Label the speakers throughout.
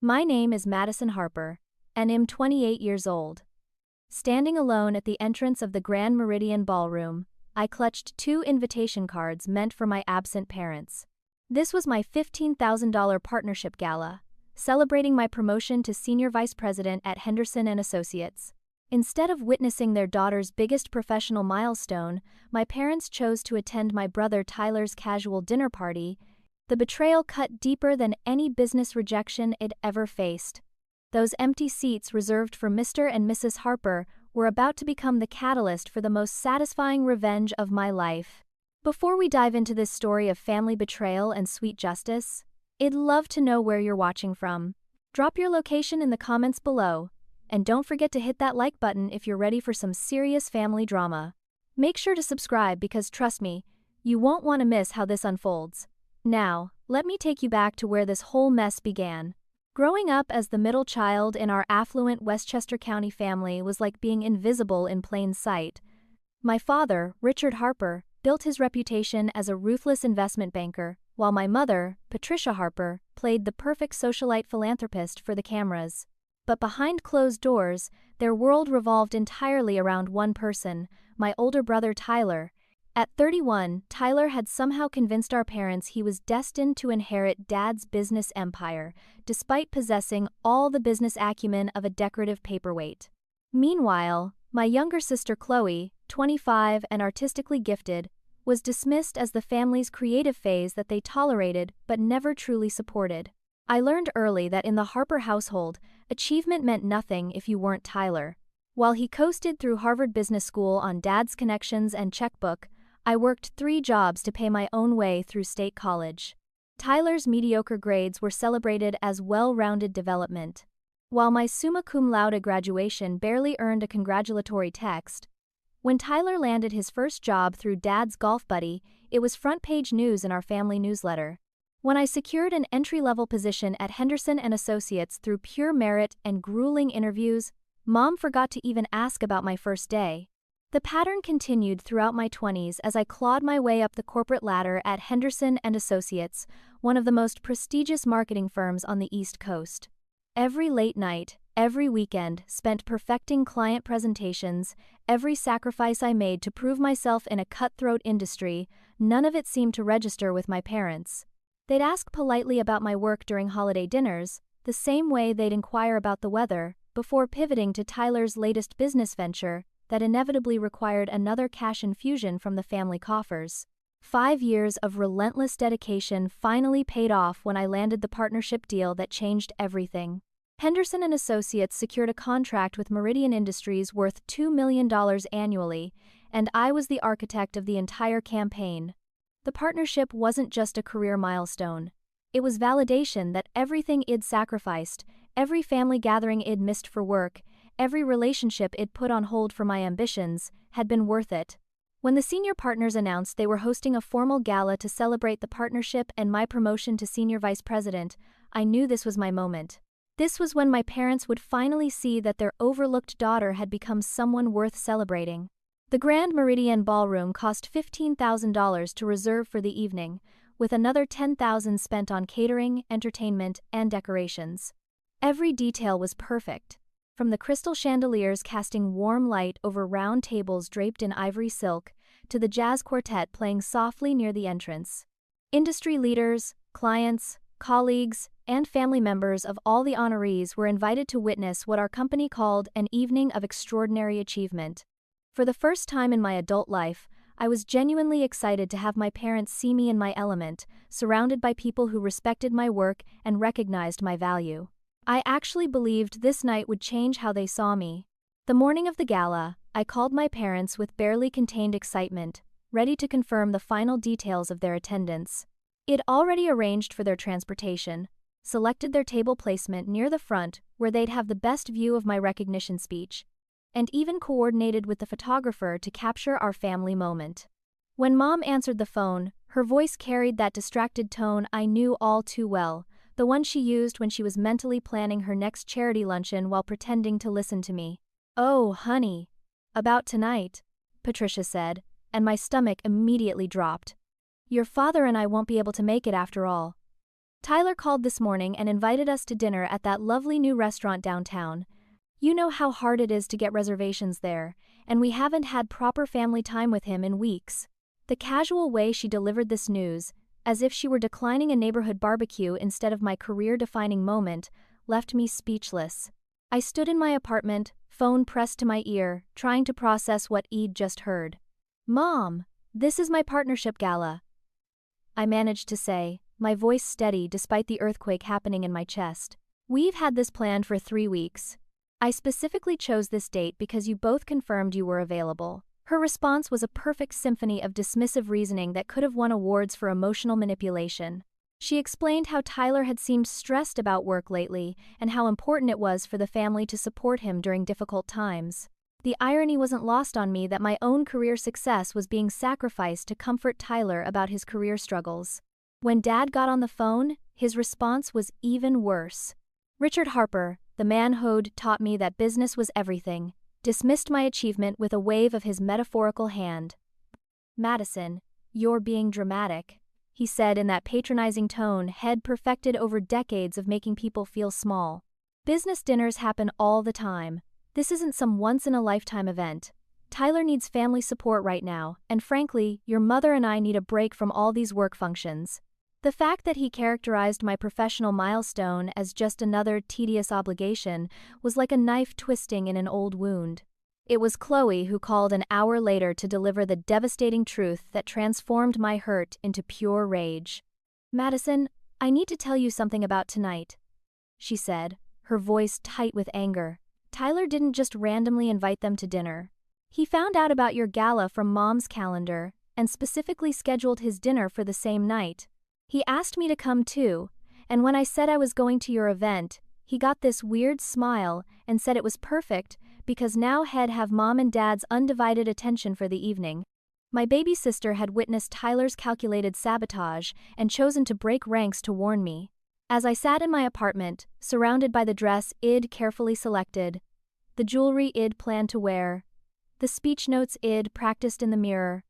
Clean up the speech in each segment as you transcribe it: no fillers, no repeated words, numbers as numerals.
Speaker 1: My name is Madison Harper, and am 28 years old. Standing alone at the entrance of the Grand Meridian Ballroom, I clutched two invitation cards meant for my absent parents. This was my $15,000 partnership gala, celebrating my promotion to senior vice president at Henderson and Associates. Instead of witnessing their daughter's biggest professional milestone, my parents chose to attend my brother Tyler's casual dinner party. The betrayal cut deeper than any business rejection I'd ever faced. Those empty seats reserved for Mr. and Mrs. Harper were about to become the catalyst for the most satisfying revenge of my life. Before we dive into this story of family betrayal and sweet justice, I'd love to know where you're watching from. Drop your location in the comments below, and don't forget to hit that like button if you're ready for some serious family drama. Make sure to subscribe because trust me, you won't want to miss how this unfolds. Now, let me take you back to where this whole mess began. Growing up as the middle child in our affluent Westchester County family was like being invisible in plain sight. My father, Richard Harper, built his reputation as a ruthless investment banker, while my mother, Patricia Harper, played the perfect socialite philanthropist for the cameras. But behind closed doors, their world revolved entirely around one person, my older brother Tyler. At 31, Tyler had somehow convinced our parents he was destined to inherit Dad's business empire, despite possessing all the business acumen of a decorative paperweight. Meanwhile, my younger sister Chloe, 25 and artistically gifted, was dismissed as the family's creative phase that they tolerated but never truly supported. I learned early that in the Harper household, achievement meant nothing if you weren't Tyler. While he coasted through Harvard Business School on Dad's connections and checkbook, I worked 3 jobs to pay my own way through state college. Tyler's mediocre grades were celebrated as well-rounded development. While my summa cum laude graduation barely earned a congratulatory text, when Tyler landed his first job through Dad's golf buddy, it was front-page news in our family newsletter. When I secured an entry-level position at Henderson and Associates through pure merit and grueling interviews, Mom forgot to even ask about my first day. The pattern continued throughout my 20s as I clawed my way up the corporate ladder at Henderson and Associates, one of the most prestigious marketing firms on the East Coast. Every late night, every weekend spent perfecting client presentations, every sacrifice I made to prove myself in a cutthroat industry, none of it seemed to register with my parents. They'd ask politely about my work during holiday dinners, the same way they'd inquire about the weather, before pivoting to Tyler's latest business venture that inevitably required another cash infusion from the family coffers. 5 years of relentless dedication finally paid off when I landed the partnership deal that changed everything. Henderson and Associates secured a contract with Meridian Industries worth $2 million annually, and I was the architect of the entire campaign. The partnership wasn't just a career milestone. It was validation that everything I'd sacrificed, every family gathering I'd missed for work, every relationship I'd put on hold for my ambitions, had been worth it. When the senior partners announced they were hosting a formal gala to celebrate the partnership and my promotion to senior vice president, I knew this was my moment. This was when my parents would finally see that their overlooked daughter had become someone worth celebrating. The Grand Meridian Ballroom cost $15,000 to reserve for the evening, with another $10,000 spent on catering, entertainment, and decorations. Every detail was perfect, from the crystal chandeliers casting warm light over round tables draped in ivory silk, to the jazz quartet playing softly near the entrance. Industry leaders, clients, colleagues, and family members of all the honorees were invited to witness what our company called an evening of extraordinary achievement. For the first time in my adult life, I was genuinely excited to have my parents see me in my element, surrounded by people who respected my work and recognized my value. I actually believed this night would change how they saw me. The morning of the gala, I called my parents with barely contained excitement, ready to confirm the final details of their attendance. I'd already arranged for their transportation, selected their table placement near the front where they'd have the best view of my recognition speech, and even coordinated with the photographer to capture our family moment. When Mom answered the phone, her voice carried that distracted tone I knew all too well, the one she used when she was mentally planning her next charity luncheon while pretending to listen to me. "Oh, honey. About tonight," Patricia said, and my stomach immediately dropped. "Your father and I won't be able to make it after all." Tyler called this morning and invited us to dinner at that lovely new restaurant downtown. You know how hard it is to get reservations there, and we haven't had proper family time with him in weeks." The casual way she delivered this news, as if she were declining a neighborhood barbecue instead of my career-defining moment, left me speechless. I stood in my apartment, phone pressed to my ear, trying to process what I'd just heard. "Mom, this is my partnership gala," I managed to say, my voice steady despite the earthquake happening in my chest. "We've had this planned for 3 weeks. I specifically chose this date because you both confirmed you were available." Her response was a perfect symphony of dismissive reasoning that could have won awards for emotional manipulation. She explained how Tyler had seemed stressed about work lately and how important it was for the family to support him during difficult times. The irony wasn't lost on me that my own career success was being sacrificed to comfort Tyler about his career struggles. When Dad got on the phone, his response was even worse. Richard Harper, the man who'd taught me that business was everything, dismissed my achievement with a wave of his metaphorical hand. "Madison, you're being dramatic," he said in that patronizing tone Head perfected over decades of making people feel small. "Business dinners happen all the time. This isn't some once-in-a-lifetime event. Tyler needs family support right now, and frankly, your mother and I need a break from all these work functions." The fact that he characterized my professional milestone as just another tedious obligation was like a knife twisting in an old wound. It was Chloe who called an hour later to deliver the devastating truth that transformed my hurt into pure rage. "Madison, I need to tell you something about tonight," she said, her voice tight with anger. "Tyler didn't just randomly invite them to dinner. He found out about your gala from Mom's calendar and specifically scheduled his dinner for the same night. He asked me to come too, and when I said I was going to your event, he got this weird smile and said it was perfect because now He'd have Mom and Dad's undivided attention for the evening. My baby sister had witnessed Tyler's calculated sabotage and chosen to break ranks to warn me. As I sat in my apartment, surrounded by the dress I'd carefully selected, the jewelry I'd planned to wear, the speech notes I'd practiced in the mirror,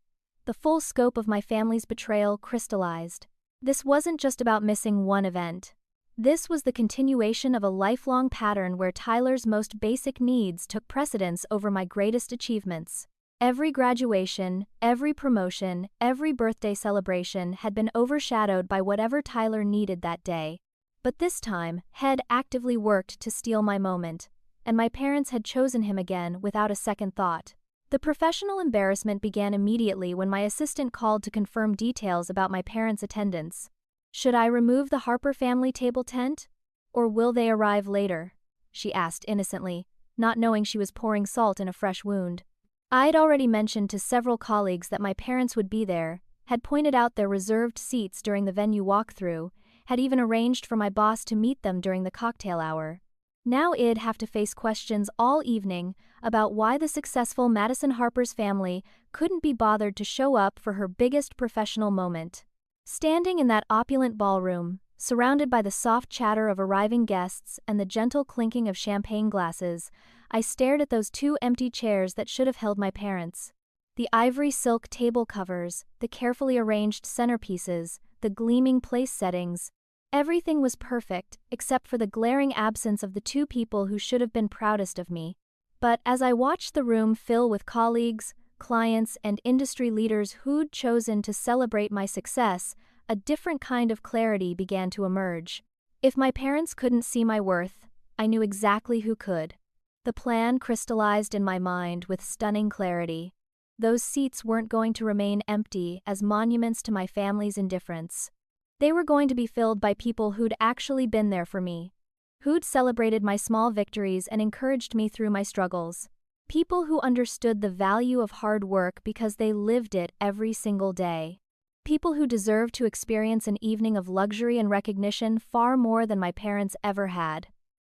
Speaker 1: the full scope of my family's betrayal crystallized. This wasn't just about missing one event. This was the continuation of a lifelong pattern where Tyler's most basic needs took precedence over my greatest achievements. Every graduation, every promotion, every birthday celebration had been overshadowed by whatever Tyler needed that day. But this time, Head actively worked to steal my moment, and my parents had chosen him again without a second thought. The professional embarrassment began immediately when my assistant called to confirm details about my parents' attendance. "Should I remove the Harper family table tent? Or will they arrive later?" she asked innocently, not knowing she was pouring salt in a fresh wound. I'd already mentioned to several colleagues that my parents would be there, had pointed out their reserved seats during the venue walkthrough, had even arranged for my boss to meet them during the cocktail hour. Now I'd have to face questions all evening about why the successful Madison Harper's family couldn't be bothered to show up for her biggest professional moment. Standing in that opulent ballroom, surrounded by the soft chatter of arriving guests and the gentle clinking of champagne glasses, I stared at those 2 empty chairs that should have held my parents. The ivory silk table covers, the carefully arranged centerpieces, the gleaming place settings. Everything was perfect, except for the glaring absence of the 2 people who should have been proudest of me. But as I watched the room fill with colleagues, clients, and industry leaders who'd chosen to celebrate my success, a different kind of clarity began to emerge. If my parents couldn't see my worth, I knew exactly who could. The plan crystallized in my mind with stunning clarity. Those seats weren't going to remain empty as monuments to my family's indifference. They were going to be filled by people who'd actually been there for me, who'd celebrated my small victories and encouraged me through my struggles. People who understood the value of hard work because they lived it every single day. People who deserved to experience an evening of luxury and recognition far more than my parents ever had.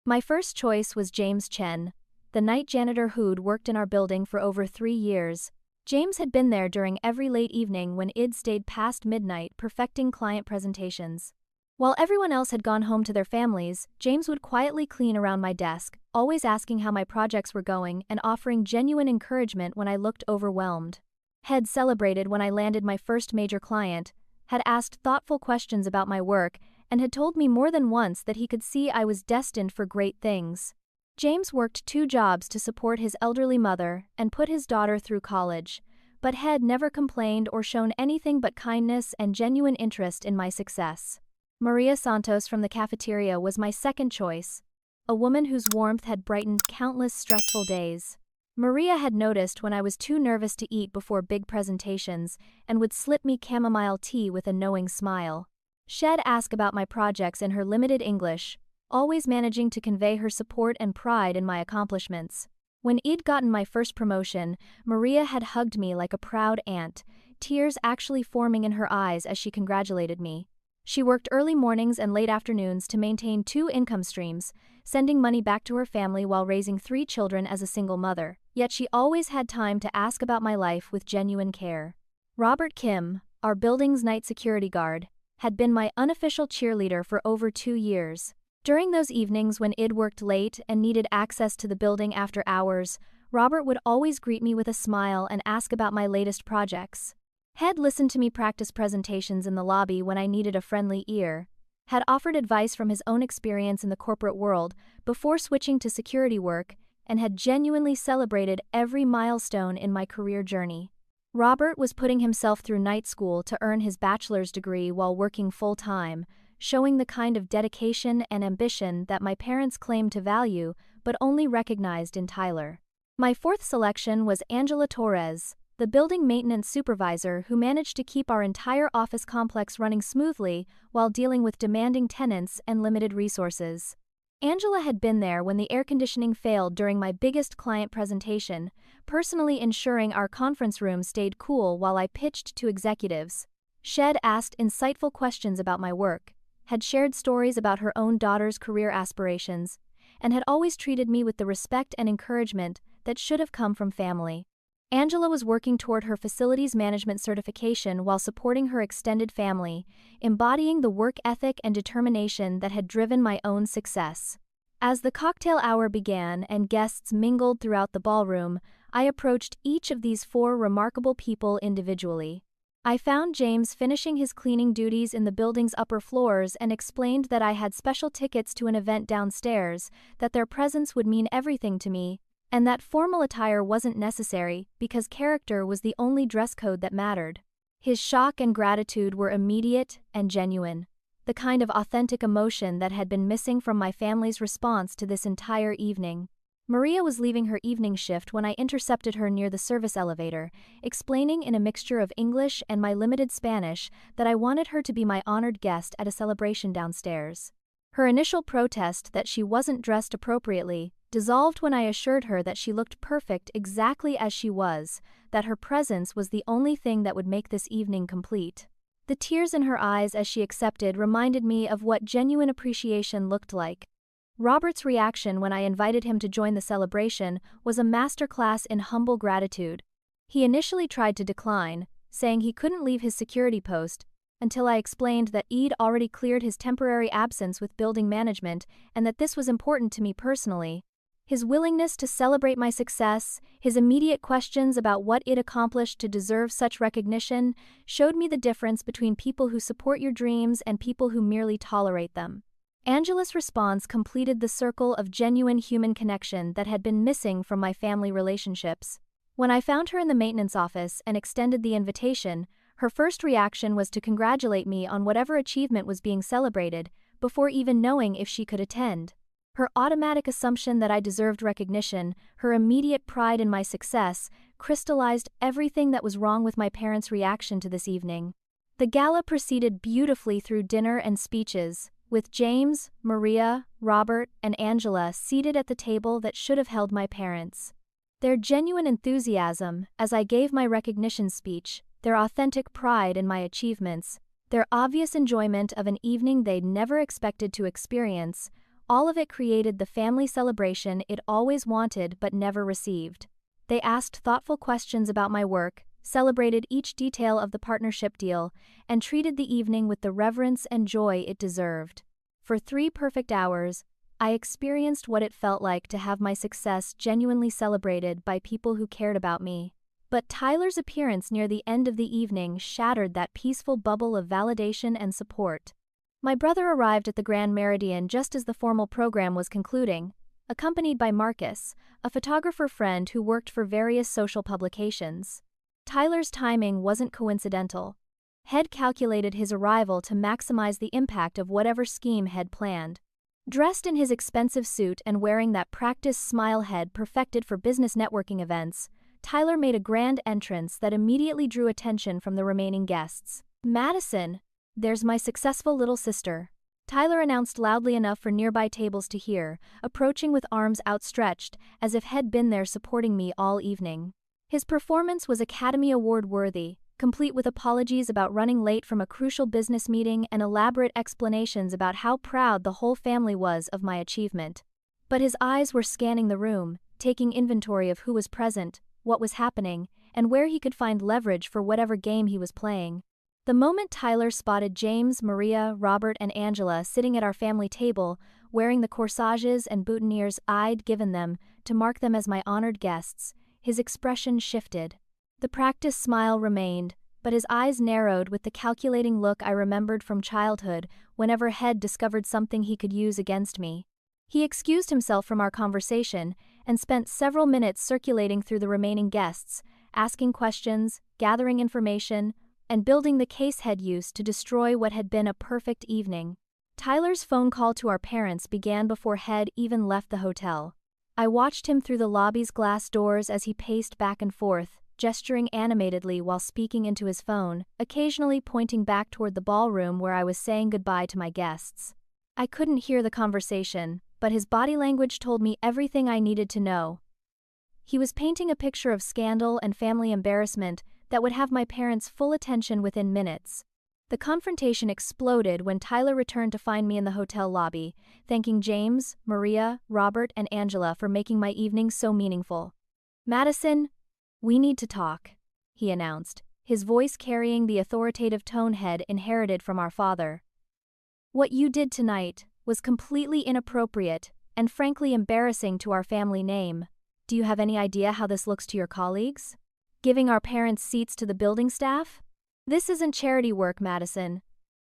Speaker 1: My first choice was James Chen, the night janitor who'd worked in our building for over 3 years. James had been there during every late evening when I'd stayed past midnight perfecting client presentations. While everyone else had gone home to their families, James would quietly clean around my desk, always asking how my projects were going and offering genuine encouragement when I looked overwhelmed. Had celebrated when I landed my first major client, had asked thoughtful questions about my work, and had told me more than once that he could see I was destined for great things. James worked 2 jobs to support his elderly mother and put his daughter through college, but had never complained or shown anything but kindness and genuine interest in my success. Maria Santos from the cafeteria was my second choice, a woman whose warmth had brightened countless stressful days. Maria had noticed when I was too nervous to eat before big presentations and would slip me chamomile tea with a knowing smile. She'd ask about my projects in her limited English, always managing to convey her support and pride in my accomplishments. When I'd gotten my first promotion, Maria had hugged me like a proud aunt, tears actually forming in her eyes as she congratulated me. She worked early mornings and late afternoons to maintain 2 income streams, sending money back to her family while raising 3 children as a single mother, yet she always had time to ask about my life with genuine care. Robert Kim, our building's night security guard, had been my unofficial cheerleader for over 2 years. During those evenings when I'd worked late and needed access to the building after hours, Robert would always greet me with a smile and ask about my latest projects. Had listened to me practice presentations in the lobby when I needed a friendly ear, had offered advice from his own experience in the corporate world before switching to security work, and had genuinely celebrated every milestone in my career journey. Robert was putting himself through night school to earn his bachelor's degree while working full-time, showing the kind of dedication and ambition that my parents claimed to value but only recognized in Tyler. My fourth selection was Angela Torres, the building maintenance supervisor who managed to keep our entire office complex running smoothly while dealing with demanding tenants and limited resources. Angela had been there when the air conditioning failed during my biggest client presentation, personally ensuring our conference room stayed cool while I pitched to executives. She'd asked insightful questions about my work, had shared stories about her own daughter's career aspirations, and had always treated me with the respect and encouragement that should have come from family. Angela was working toward her facilities management certification while supporting her extended family, embodying the work ethic and determination that had driven my own success. As the cocktail hour began and guests mingled throughout the ballroom, I approached each of these 4 remarkable people individually. I found James finishing his cleaning duties in the building's upper floors and explained that I had special tickets to an event downstairs, that their presence would mean everything to me, and that formal attire wasn't necessary because character was the only dress code that mattered. His shock and gratitude were immediate and genuine, the kind of authentic emotion that had been missing from my family's response to this entire evening. Maria was leaving her evening shift when I intercepted her near the service elevator, explaining in a mixture of English and my limited Spanish that I wanted her to be my honored guest at a celebration downstairs. Her initial protest that she wasn't dressed appropriately dissolved when I assured her that she looked perfect exactly as she was, that her presence was the only thing that would make this evening complete. The tears in her eyes as she accepted reminded me of what genuine appreciation looked like. Robert's reaction when I invited him to join the celebration was a masterclass in humble gratitude. He initially tried to decline, saying he couldn't leave his security post, until I explained that I'd already cleared his temporary absence with building management and that this was important to me personally. His willingness to celebrate my success, his immediate questions about what I'd accomplished to deserve such recognition, showed me the difference between people who support your dreams and people who merely tolerate them. Angela's response completed the circle of genuine human connection that had been missing from my family relationships. When I found her in the maintenance office and extended the invitation, her first reaction was to congratulate me on whatever achievement was being celebrated, before even knowing if she could attend. Her automatic assumption that I deserved recognition, her immediate pride in my success, crystallized everything that was wrong with my parents' reaction to this evening. The gala proceeded beautifully through dinner and speeches, with James, Maria, Robert, and Angela seated at the table that should have held my parents. Their genuine enthusiasm, as I gave my recognition speech, their authentic pride in my achievements, their obvious enjoyment of an evening they'd never expected to experience, all of it created the family celebration I'd always wanted but never received. They asked thoughtful questions about my work, celebrated each detail of the partnership deal, and treated the evening with the reverence and joy it deserved. For 3 perfect hours, I experienced what it felt like to have my success genuinely celebrated by people who cared about me. But Tyler's appearance near the end of the evening shattered that peaceful bubble of validation and support. My brother arrived at the Grand Meridian just as the formal program was concluding, accompanied by Marcus, a photographer friend who worked for various social publications. Tyler's timing wasn't coincidental. Head calculated his arrival to maximize the impact of whatever scheme Head planned. Dressed in his expensive suit and wearing that practice smile Head perfected for business networking events, Tyler made a grand entrance that immediately drew attention from the remaining guests. "Madison, there's my successful little sister," Tyler announced loudly enough for nearby tables to hear, approaching with arms outstretched, as if He'd been there supporting me all evening. His performance was Academy Award worthy, complete with apologies about running late from a crucial business meeting and elaborate explanations about how proud the whole family was of my achievement. But his eyes were scanning the room, taking inventory of who was present, what was happening, and where he could find leverage for whatever game he was playing. The moment Tyler spotted James, Maria, Robert, and Angela sitting at our family table, wearing the corsages and boutonnieres I'd given them to mark them as my honored guests, his expression shifted. The practiced smile remained, but his eyes narrowed with the calculating look I remembered from childhood whenever Head discovered something he could use against me. He excused himself from our conversation and spent several minutes circulating through the remaining guests, asking questions, gathering information, and building the case Head used to destroy what had been a perfect evening. Tyler's phone call to our parents began before Head even left the hotel. I watched him through the lobby's glass doors as he paced back and forth, gesturing animatedly while speaking into his phone, occasionally pointing back toward the ballroom where I was saying goodbye to my guests. I couldn't hear the conversation, but his body language told me everything I needed to know. He was painting a picture of scandal and family embarrassment that would have my parents' full attention within minutes. The confrontation exploded when Tyler returned to find me in the hotel lobby, thanking James, Maria, Robert, and Angela for making my evening so meaningful. "Madison, we need to talk," he announced, his voice carrying the authoritative tone Head inherited from our father. "What you did tonight was completely inappropriate and frankly embarrassing to our family name. Do you have any idea how this looks to your colleagues? Giving our parents seats to the building staff? This isn't charity work, Madison.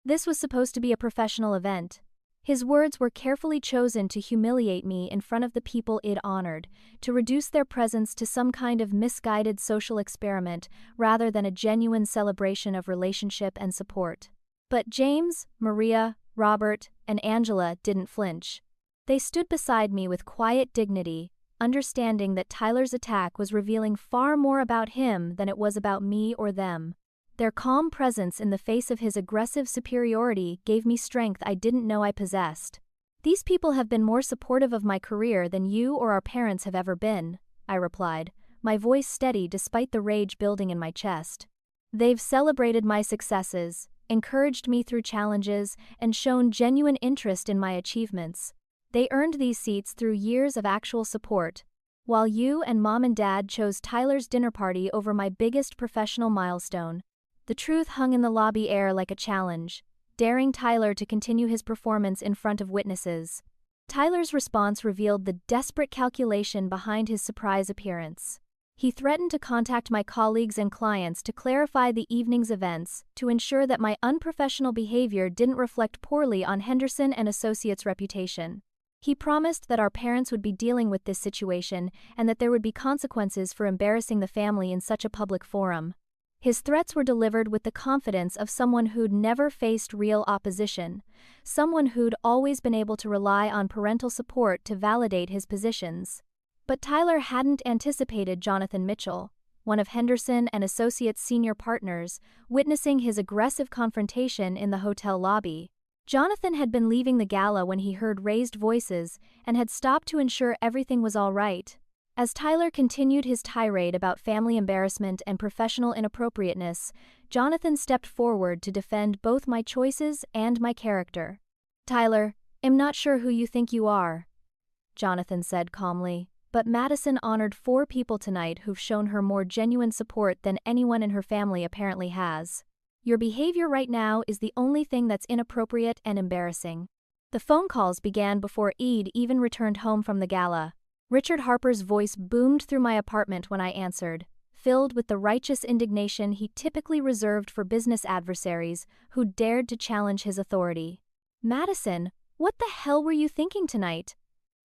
Speaker 1: This was supposed to be a professional event." His words were carefully chosen to humiliate me in front of the people it honored, to reduce their presence to some kind of misguided social experiment rather than a genuine celebration of relationship and support. But James, Maria, Robert, and Angela didn't flinch. They stood beside me with quiet dignity, understanding that Tyler's attack was revealing far more about him than it was about me or them. Their calm presence in the face of his aggressive superiority gave me strength I didn't know I possessed. "These people have been more supportive of my career than you or our parents have ever been," I replied, my voice steady despite the rage building in my chest. "They've celebrated my successes, encouraged me through challenges, and shown genuine interest in my achievements. They earned these seats through years of actual support, while you and Mom and Dad chose Tyler's dinner party over my biggest professional milestone." The truth hung in the lobby air like a challenge, daring Tyler to continue his performance in front of witnesses. Tyler's response revealed the desperate calculation behind his surprise appearance. He threatened to contact my colleagues and clients to clarify the evening's events, to ensure that my unprofessional behavior didn't reflect poorly on Henderson and Associates' reputation. He promised that our parents would be dealing with this situation and that there would be consequences for embarrassing the family in such a public forum. His threats were delivered with the confidence of someone who'd never faced real opposition, someone who'd always been able to rely on parental support to validate his positions. But Tyler hadn't anticipated Jonathan Mitchell, one of Henderson and Associates' senior partners, witnessing his aggressive confrontation in the hotel lobby. Jonathan had been leaving the gala when he heard raised voices and had stopped to ensure everything was all right. As Tyler continued his tirade about family embarrassment and professional inappropriateness, Jonathan stepped forward to defend both my choices and my character. "Tyler, I'm not sure who you think you are," Jonathan said calmly, "but Madison honored 4 people tonight who've shown her more genuine support than anyone in her family apparently has. Your behavior right now is the only thing that's inappropriate and embarrassing." The phone calls began before Eid even returned home from the gala. Richard Harper's voice boomed through my apartment when I answered, filled with the righteous indignation he typically reserved for business adversaries who dared to challenge his authority. Madison, what the hell were you thinking tonight?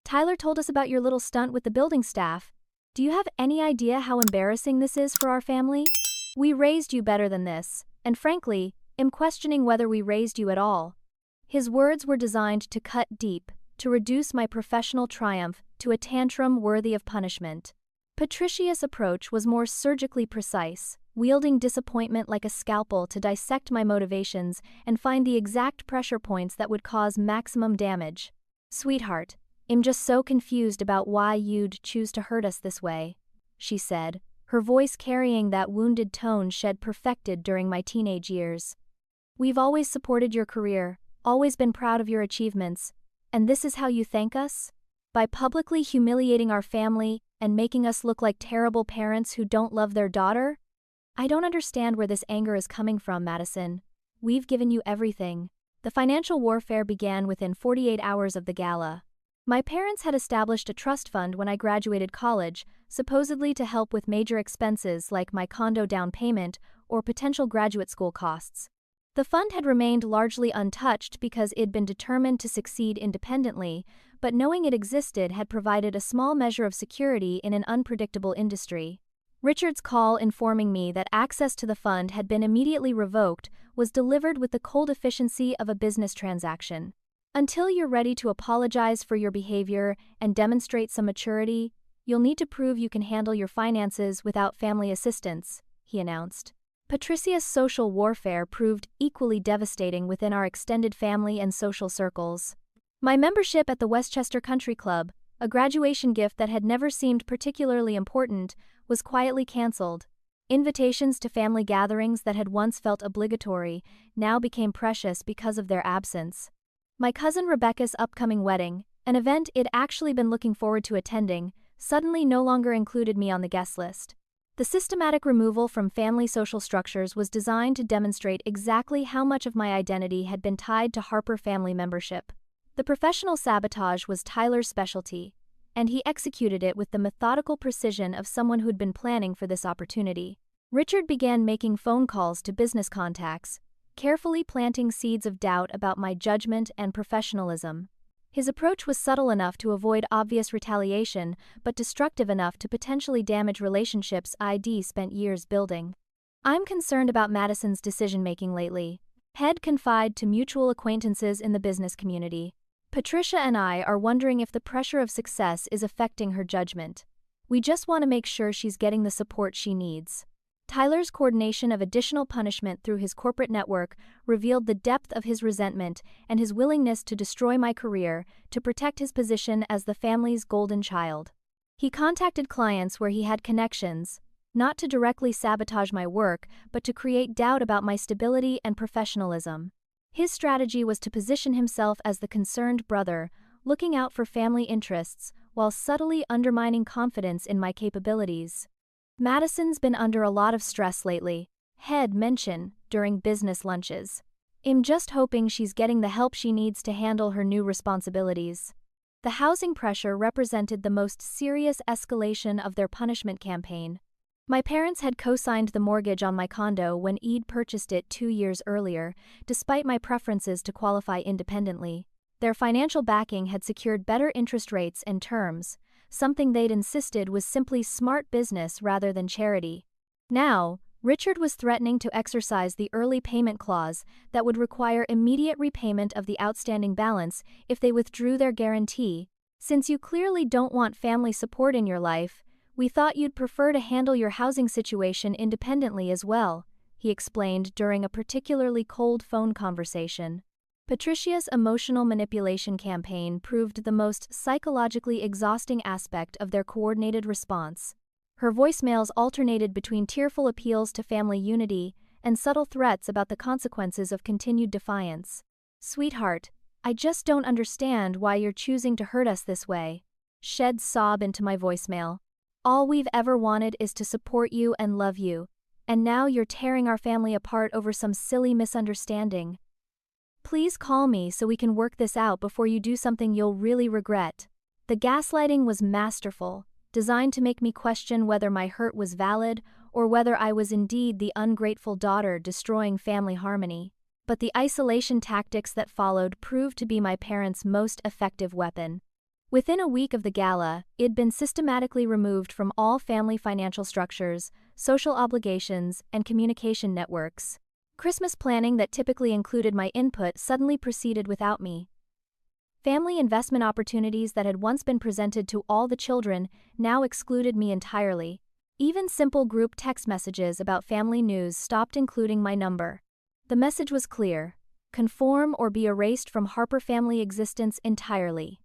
Speaker 1: Tyler told us about your little stunt with the building staff. Do you have any idea how embarrassing this is for our family? We raised you better than this, and frankly, am questioning whether we raised you at all. His words were designed to cut deep, to reduce my professional triumph to a tantrum worthy of punishment. Patricia's approach was more surgically precise, wielding disappointment like a scalpel to dissect my motivations and find the exact pressure points that would cause maximum damage. Sweetheart, I'm just so confused about why you'd choose to hurt us this way, she said, her voice carrying that wounded tone shed perfected during my teenage years. We've always supported your career, always been proud of your achievements, and this is how you thank us? By publicly humiliating our family and making us look like terrible parents who don't love their daughter? I don't understand where this anger is coming from, Madison. We've given you everything. The financial warfare began within 48 hours of the gala. My parents had established a trust fund when I graduated college, supposedly to help with major expenses like my condo down payment or potential graduate school costs. The fund had remained largely untouched because it'd been determined to succeed independently, but knowing it existed had provided a small measure of security in an unpredictable industry. Richard's call informing me that access to the fund had been immediately revoked was delivered with the cold efficiency of a business transaction. Until you're ready to apologize for your behavior and demonstrate some maturity, you'll need to prove you can handle your finances without family assistance, he announced. Patricia's social warfare proved equally devastating within our extended family and social circles. My membership at the Westchester Country Club, a graduation gift that had never seemed particularly important, was quietly canceled. Invitations to family gatherings that had once felt obligatory now became precious because of their absence. My cousin Rebecca's upcoming wedding, an event I'd actually been looking forward to attending, suddenly no longer included me on the guest list. The systematic removal from family social structures was designed to demonstrate exactly how much of my identity had been tied to Harper family membership. The professional sabotage was Tyler's specialty, and he executed it with the methodical precision of someone who'd been planning for this opportunity. Richard began making phone calls to business contacts, carefully planting seeds of doubt about my judgment and professionalism. His approach was subtle enough to avoid obvious retaliation, but destructive enough to potentially damage relationships I'd spent years building. I'm concerned about Madison's decision-making lately. Head confide to mutual acquaintances in the business community. Patricia and I are wondering if the pressure of success is affecting her judgment. We just want to make sure she's getting the support she needs. Tyler's coordination of additional punishment through his corporate network revealed the depth of his resentment and his willingness to destroy my career to protect his position as the family's golden child. He contacted clients where he had connections, not to directly sabotage my work, but to create doubt about my stability and professionalism. His strategy was to position himself as the concerned brother, looking out for family interests, while subtly undermining confidence in my capabilities. Madison's been under a lot of stress lately, Head mentioned during business lunches. I'm just hoping she's getting the help she needs to handle her new responsibilities. The housing pressure represented the most serious escalation of their punishment campaign. My parents had co-signed the mortgage on my condo when I'd purchased it 2 years earlier, despite my preferences to qualify independently. Their financial backing had secured better interest rates and terms, something they'd insisted was simply smart business rather than charity. Now, Richard was threatening to exercise the early payment clause that would require immediate repayment of the outstanding balance if they withdrew their guarantee. Since you clearly don't want family support in your life, we thought you'd prefer to handle your housing situation independently as well, he explained during a particularly cold phone conversation. Patricia's emotional manipulation campaign proved the most psychologically exhausting aspect of their coordinated response. Her voicemails alternated between tearful appeals to family unity and subtle threats about the consequences of continued defiance. "Sweetheart, I just don't understand why you're choosing to hurt us this way," shed sob into my voicemail. "All we've ever wanted is to support you and love you, and now you're tearing our family apart over some silly misunderstanding. Please call me so we can work this out before you do something you'll really regret." The gaslighting was masterful, designed to make me question whether my hurt was valid or whether I was indeed the ungrateful daughter destroying family harmony. but the isolation tactics that followed proved to be my parents' most effective weapon. Within a week of the gala, I'd been systematically removed from all family financial structures, social obligations, and communication networks. Christmas planning that typically included my input suddenly proceeded without me. Family investment opportunities that had once been presented to all the children now excluded me entirely. Even simple group text messages about family news stopped including my number. The message was clear: conform or be erased from Harper family existence entirely.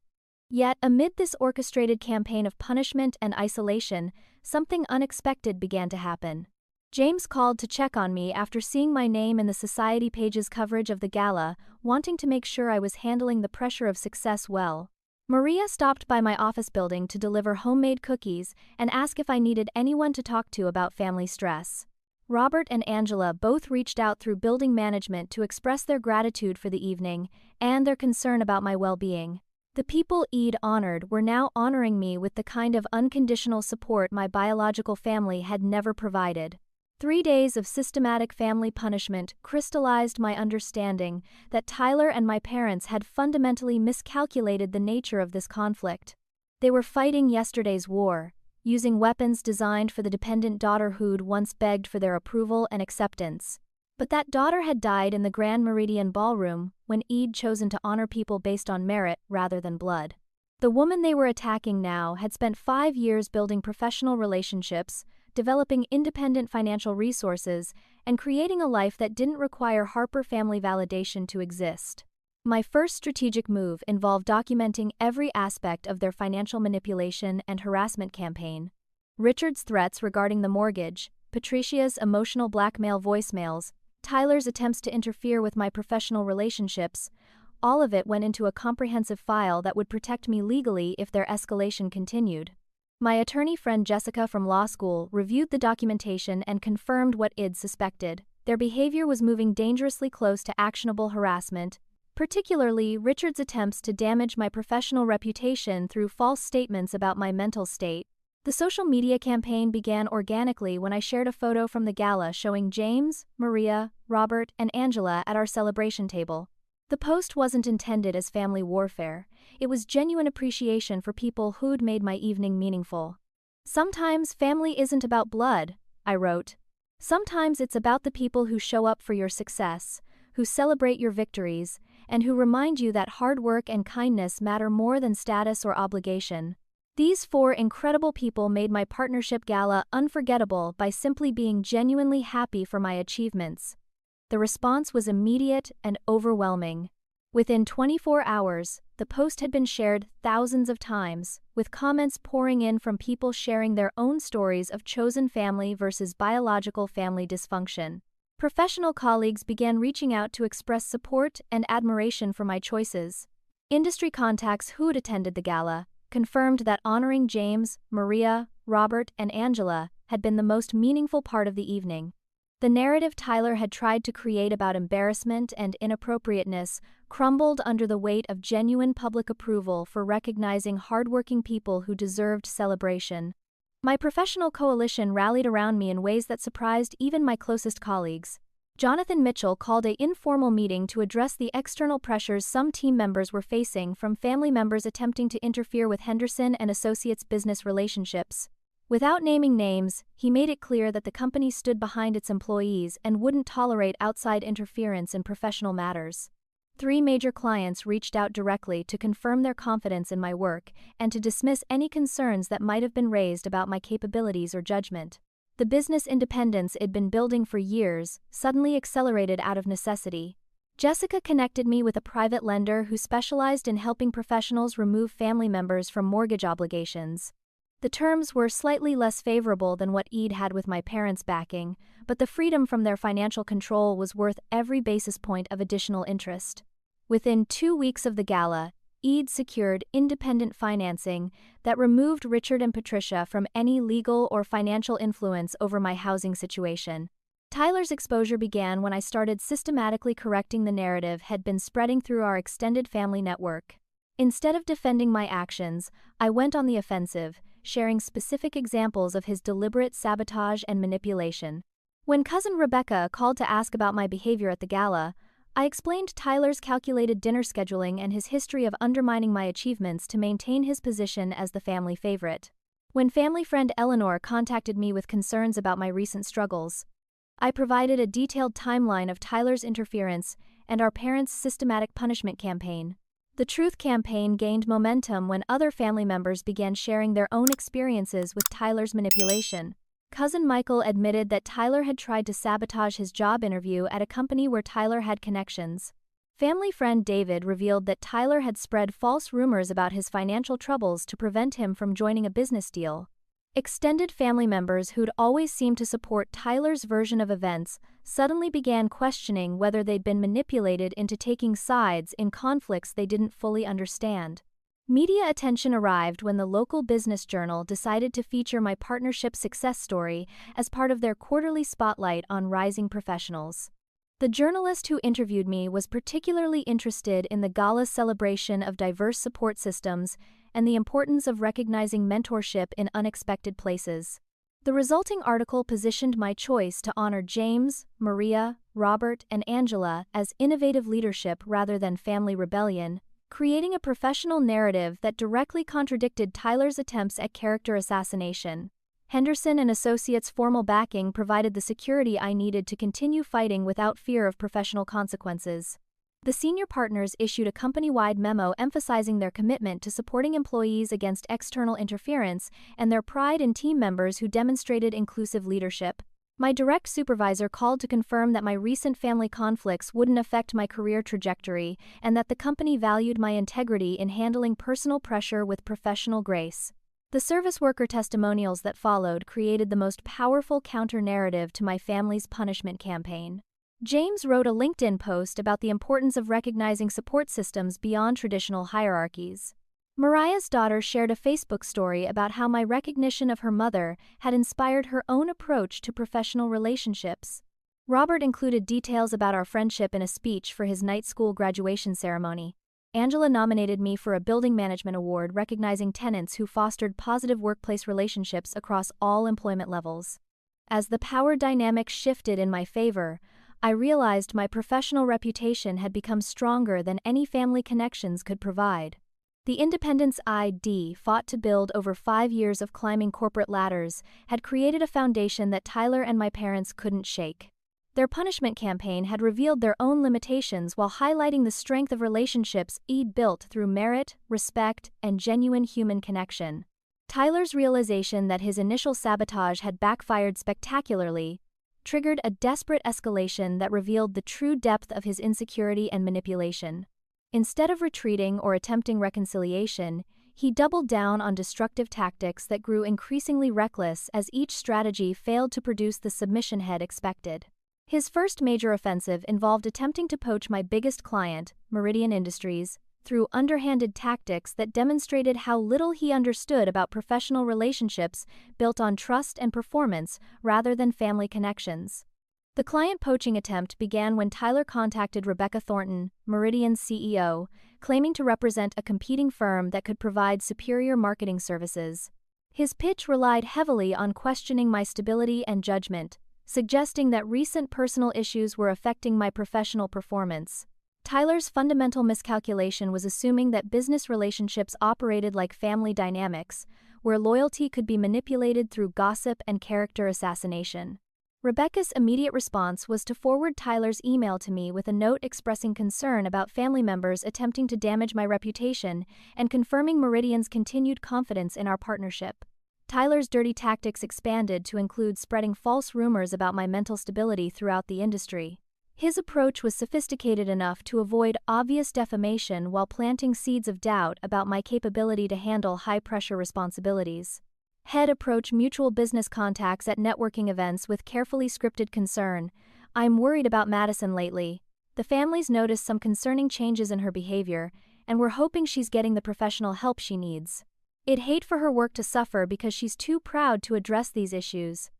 Speaker 1: Yet, amid this orchestrated campaign of punishment and isolation, something unexpected began to happen. James called to check on me after seeing my name in the Society page's coverage of the gala, wanting to make sure I was handling the pressure of success well. Maria stopped by my office building to deliver homemade cookies and ask if I needed anyone to talk to about family stress. Robert and Angela both reached out through building management to express their gratitude for the evening and their concern about my well-being. The people I'd honored were now honoring me with the kind of unconditional support my biological family had never provided. 3 days of systematic family punishment crystallized my understanding that Tyler and my parents had fundamentally miscalculated the nature of this conflict. They were fighting yesterday's war, using weapons designed for the dependent daughter who'd once begged for their approval and acceptance. But that daughter had died in the Grand Meridian Ballroom when I'd chosen to honor people based on merit rather than blood. The woman they were attacking now had spent 5 years building professional relationships, developing independent financial resources, and creating a life that didn't require Harper family validation to exist. My first strategic move involved documenting every aspect of their financial manipulation and harassment campaign. Richard's threats regarding the mortgage, Patricia's emotional blackmail voicemails, Tyler's attempts to interfere with my professional relationships, all of it went into a comprehensive file that would protect me legally if their escalation continued. My attorney friend Jessica from law school reviewed the documentation and confirmed what I'd suspected. Their behavior was moving dangerously close to actionable harassment, particularly Richard's attempts to damage my professional reputation through false statements about my mental state. The social media campaign began organically when I shared a photo from the gala showing James, Maria, Robert, and Angela at our celebration table. The post wasn't intended as family warfare, it was genuine appreciation for people who'd made my evening meaningful. Sometimes family isn't about blood, I wrote. Sometimes it's about the people who show up for your success, who celebrate your victories, and who remind you that hard work and kindness matter more than status or obligation. These 4 incredible people made my partnership gala unforgettable by simply being genuinely happy for my achievements. The response was immediate and overwhelming. Within 24 hours, the post had been shared thousands of times, with comments pouring in from people sharing their own stories of chosen family versus biological family dysfunction. Professional colleagues began reaching out to express support and admiration for my choices. Industry contacts who'd attended the gala confirmed that honoring James, Maria, Robert, and Angela had been the most meaningful part of the evening. The narrative Tyler had tried to create about embarrassment and inappropriateness crumbled under the weight of genuine public approval for recognizing hardworking people who deserved celebration. My professional coalition rallied around me in ways that surprised even my closest colleagues. Jonathan Mitchell called an informal meeting to address the external pressures some team members were facing from family members attempting to interfere with Henderson and Associates' business relationships. Without naming names, he made it clear that the company stood behind its employees and wouldn't tolerate outside interference in professional matters. 3 major clients reached out directly to confirm their confidence in my work and to dismiss any concerns that might have been raised about my capabilities or judgment. The business independence I'd been building for years suddenly accelerated out of necessity. Jessica connected me with a private lender who specialized in helping professionals remove family members from mortgage obligations. The terms were slightly less favorable than what I'd had with my parents' backing, but the freedom from their financial control was worth every basis point of additional interest. Within 2 weeks of the gala, I'd secured independent financing that removed Richard and Patricia from any legal or financial influence over my housing situation. Tyler's exposure began when I started systematically correcting the narrative had been spreading through our extended family network. Instead of defending my actions, I went on the offensive, sharing specific examples of his deliberate sabotage and manipulation. When cousin Rebecca called to ask about my behavior at the gala, I explained Tyler's calculated dinner scheduling and his history of undermining my achievements to maintain his position as the family favorite. When family friend Eleanor contacted me with concerns about my recent struggles, I provided a detailed timeline of Tyler's interference and our parents' systematic punishment campaign. The Truth campaign gained momentum when other family members began sharing their own experiences with Tyler's manipulation. Cousin Michael admitted that Tyler had tried to sabotage his job interview at a company where Tyler had connections. Family friend David revealed that Tyler had spread false rumors about his financial troubles to prevent him from joining a business deal. Extended family members who'd always seemed to support Tyler's version of events suddenly began questioning whether they'd been manipulated into taking sides in conflicts they didn't fully understand. Media attention arrived when the local business journal decided to feature my partnership success story as part of their quarterly spotlight on rising professionals. The journalist who interviewed me was particularly interested in the Gala celebration of diverse support systems and the importance of recognizing mentorship in unexpected places. The resulting article positioned my choice to honor James, Maria, Robert, and Angela as innovative leadership rather than family rebellion, creating a professional narrative that directly contradicted Tyler's attempts at character assassination. Henderson and Associates' formal backing provided the security I needed to continue fighting without fear of professional consequences. The senior partners issued a company-wide memo emphasizing their commitment to supporting employees against external interference and their pride in team members who demonstrated inclusive leadership. My direct supervisor called to confirm that my recent family conflicts wouldn't affect my career trajectory and that the company valued my integrity in handling personal pressure with professional grace. The service worker testimonials that followed created the most powerful counter-narrative to my family's punishment campaign. James wrote a LinkedIn post about the importance of recognizing support systems beyond traditional hierarchies. Mariah's daughter shared a Facebook story about how my recognition of her mother had inspired her own approach to professional relationships. Robert included details about our friendship in a speech for his night school graduation ceremony. Angela nominated me for a building management award recognizing tenants who fostered positive workplace relationships across all employment levels. As the power dynamic shifted in my favor, I realized my professional reputation had become stronger than any family connections could provide. The independence I.D. fought to build over 5 years of climbing corporate ladders had created a foundation that Tyler and my parents couldn't shake. Their punishment campaign had revealed their own limitations while highlighting the strength of relationships I'd built through merit, respect, and genuine human connection. Tyler's realization that his initial sabotage had backfired spectacularly triggered a desperate escalation that revealed the true depth of his insecurity and manipulation. Instead of retreating or attempting reconciliation, he doubled down on destructive tactics that grew increasingly reckless as each strategy failed to produce the submission head expected. His first major offensive involved attempting to poach my biggest client, Meridian Industries, through underhanded tactics that demonstrated how little he understood about professional relationships built on trust and performance rather than family connections. The client poaching attempt began when Tyler contacted Rebecca Thornton, Meridian's CEO, claiming to represent a competing firm that could provide superior marketing services. His pitch relied heavily on questioning my stability and judgment, suggesting that recent personal issues were affecting my professional performance. Tyler's fundamental miscalculation was assuming that business relationships operated like family dynamics, where loyalty could be manipulated through gossip and character assassination. Rebecca's immediate response was to forward Tyler's email to me with a note expressing concern about family members attempting to damage my reputation and confirming Meridian's continued confidence in our partnership. Tyler's dirty tactics expanded to include spreading false rumors about my mental stability throughout the industry. His approach was sophisticated enough to avoid obvious defamation while planting seeds of doubt about my capability to handle high-pressure responsibilities. Head approach mutual business contacts at networking events with carefully scripted concern. "I'm worried about Madison lately. The family's noticed some concerning changes in her behavior, and we're hoping she's getting the professional help she needs. I'd hate for her work to suffer because she's too proud to address these issues."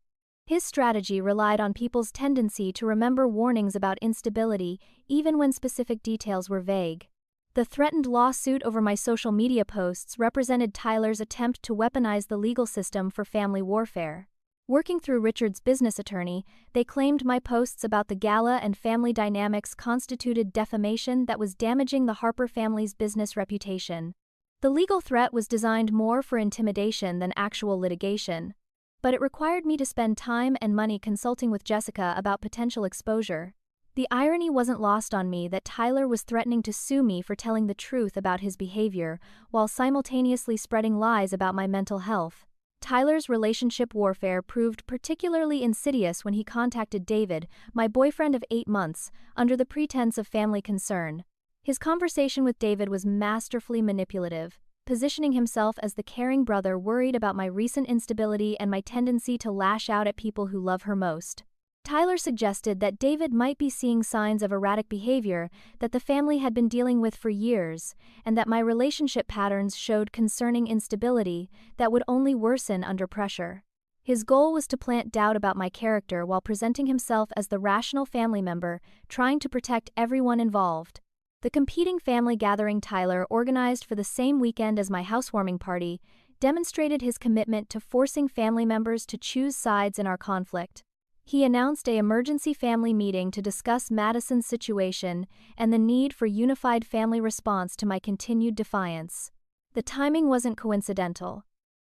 Speaker 1: His strategy relied on people's tendency to remember warnings about instability even when specific details were vague. The threatened lawsuit over my social media posts represented Tyler's attempt to weaponize the legal system for family warfare. Working through Richard's business attorney, they claimed my posts about the Gala and family dynamics constituted defamation that was damaging the Harper family's business reputation. The legal threat was designed more for intimidation than actual litigation, but it required me to spend time and money consulting with Jessica about potential exposure. The irony wasn't lost on me that Tyler was threatening to sue me for telling the truth about his behavior while simultaneously spreading lies about my mental health. Tyler's relationship warfare proved particularly insidious when he contacted David, my boyfriend of 8 months, under the pretense of family concern. His conversation with David was masterfully manipulative, positioning himself as the caring brother worried about my recent instability and my tendency to lash out at people who love her most. Tyler suggested that David might be seeing signs of erratic behavior that the family had been dealing with for years, and that my relationship patterns showed concerning instability that would only worsen under pressure. His goal was to plant doubt about my character while presenting himself as the rational family member, trying to protect everyone involved. The competing family gathering Tyler organized for the same weekend as my housewarming party demonstrated his commitment to forcing family members to choose sides in our conflict. He announced an emergency family meeting to discuss Madison's situation and the need for unified family response to my continued defiance. The timing wasn't coincidental.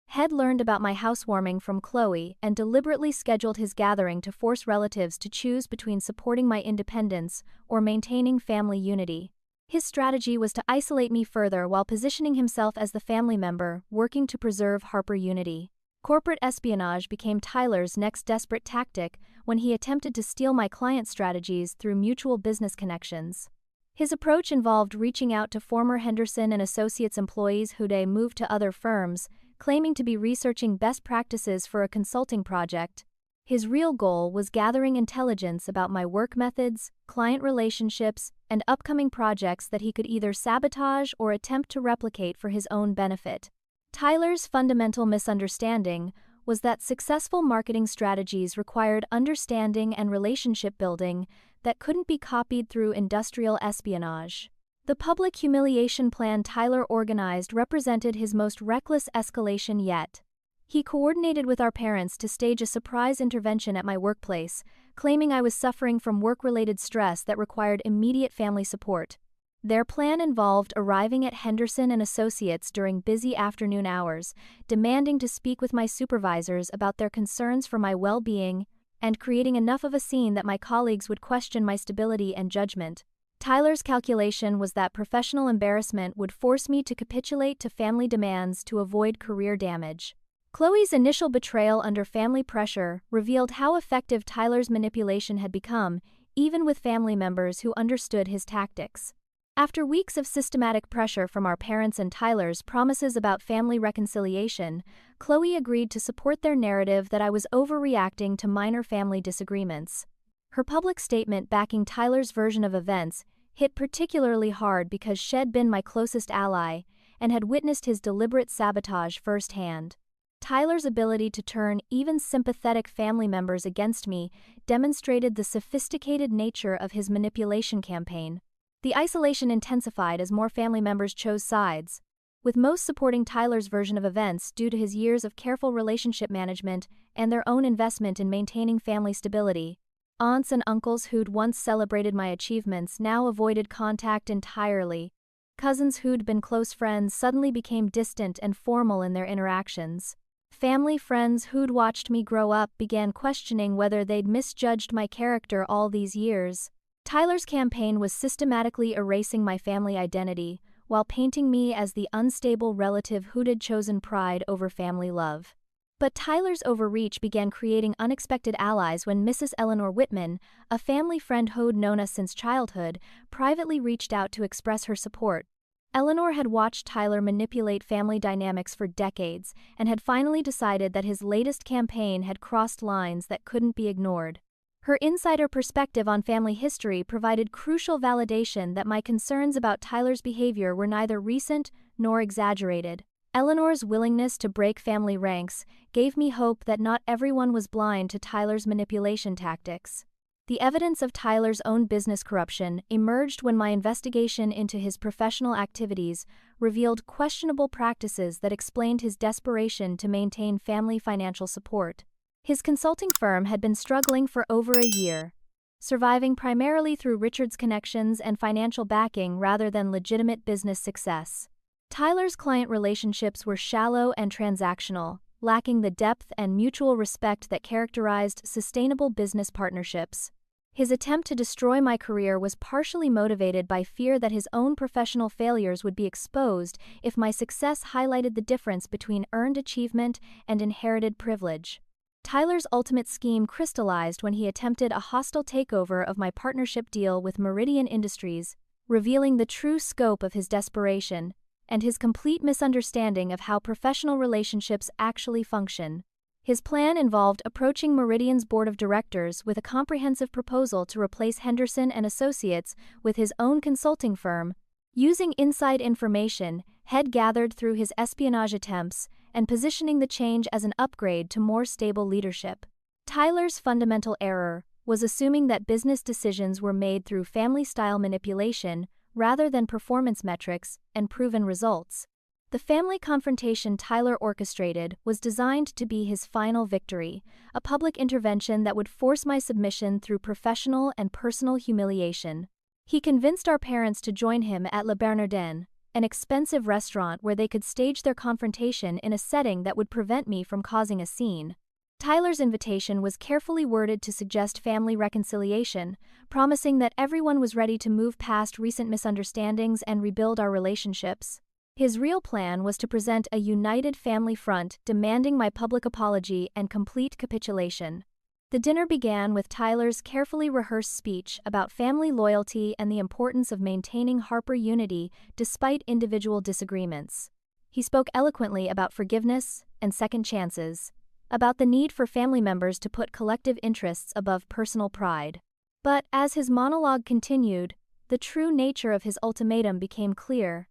Speaker 1: Head learned about my housewarming from Chloe and deliberately scheduled his gathering to force relatives to choose between supporting my independence or maintaining family unity. His strategy was to isolate me further while positioning himself as the family member working to preserve Harper unity. Corporate espionage became Tyler's next desperate tactic when he attempted to steal my client strategies through mutual business connections. His approach involved reaching out to former Henderson and Associates employees who'd moved to other firms, claiming to be researching best practices for a consulting project. His real goal was gathering intelligence about my work methods, client relationships, and upcoming projects that he could either sabotage or attempt to replicate for his own benefit. Tyler's fundamental misunderstanding was that successful marketing strategies required understanding and relationship building that couldn't be copied through industrial espionage. The public humiliation plan Tyler organized represented his most reckless escalation yet. He coordinated with our parents to stage a surprise intervention at my workplace, claiming I was suffering from work-related stress that required immediate family support. Their plan involved arriving at Henderson and Associates during busy afternoon hours, demanding to speak with my supervisors about their concerns for my well-being, and creating enough of a scene that my colleagues would question my stability and judgment. Tyler's calculation was that professional embarrassment would force me to capitulate to family demands to avoid career damage. Chloe's initial betrayal under family pressure revealed how effective Tyler's manipulation had become, even with family members who understood his tactics. After weeks of systematic pressure from our parents and Tyler's promises about family reconciliation, Chloe agreed to support their narrative that I was overreacting to minor family disagreements. Her public statement backing Tyler's version of events hit particularly hard because she'd been my closest ally and had witnessed his deliberate sabotage firsthand. Tyler's ability to turn even sympathetic family members against me demonstrated the sophisticated nature of his manipulation campaign. The isolation intensified as more family members chose sides, with most supporting Tyler's version of events due to his years of careful relationship management and their own investment in maintaining family stability. Aunts and uncles who'd once celebrated my achievements now avoided contact entirely. Cousins who'd been close friends suddenly became distant and formal in their interactions. Family friends who'd watched me grow up began questioning whether they'd misjudged my character all these years. Tyler's campaign was systematically erasing my family identity, while painting me as the unstable relative who'd chosen pride over family love. But Tyler's overreach began creating unexpected allies when Mrs. Eleanor Whitman, a family friend who'd known us since childhood, privately reached out to express her support. Eleanor had watched Tyler manipulate family dynamics for decades and had finally decided that his latest campaign had crossed lines that couldn't be ignored. Her insider perspective on family history provided crucial validation that my concerns about Tyler's behavior were neither recent nor exaggerated. Eleanor's willingness to break family ranks gave me hope that not everyone was blind to Tyler's manipulation tactics. The evidence of Tyler's own business corruption emerged when my investigation into his professional activities revealed questionable practices that explained his desperation to maintain family financial support. His consulting firm had been struggling for over a year, surviving primarily through Richard's connections and financial backing rather than legitimate business success. Tyler's client relationships were shallow and transactional, lacking the depth and mutual respect that characterized sustainable business partnerships. His attempt to destroy my career was partially motivated by fear that his own professional failures would be exposed if my success highlighted the difference between earned achievement and inherited privilege. Tyler's ultimate scheme crystallized when he attempted a hostile takeover of my partnership deal with Meridian Industries, revealing the true scope of his desperation and his complete misunderstanding of how professional relationships actually function. His plan involved approaching Meridian's board of directors with a comprehensive proposal to replace Henderson and Associates with his own consulting firm, using inside information Head gathered through his espionage attempts and positioning the change as an upgrade to more stable leadership. Tyler's fundamental error was assuming that business decisions were made through family-style manipulation rather than performance metrics and proven results. The family confrontation Tyler orchestrated was designed to be his final victory, a public intervention that would force my submission through professional and personal humiliation. He convinced our parents to join him at Le Bernardin, an expensive restaurant where they could stage their confrontation in a setting that would prevent me from causing a scene. Tyler's invitation was carefully worded to suggest family reconciliation, promising that everyone was ready to move past recent misunderstandings and rebuild our relationships. His real plan was to present a united family front demanding my public apology and complete capitulation. The dinner began with Tyler's carefully rehearsed speech about family loyalty and the importance of maintaining Harper unity despite individual disagreements. He spoke eloquently about forgiveness and second chances, about the need for family members to put collective interests above personal pride. But as his monologue continued, the true nature of his ultimatum became clear.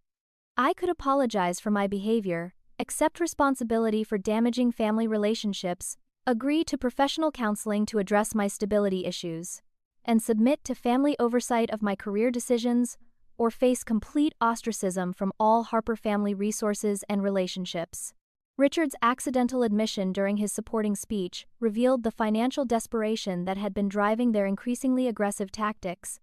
Speaker 1: I could apologize for my behavior, accept responsibility for damaging family relationships, agree to professional counseling to address my stability issues, and submit to family oversight of my career decisions, or face complete ostracism from all Harper family resources and relationships. Richard's accidental admission during his supporting speech revealed the financial desperation that had been driving their increasingly aggressive tactics.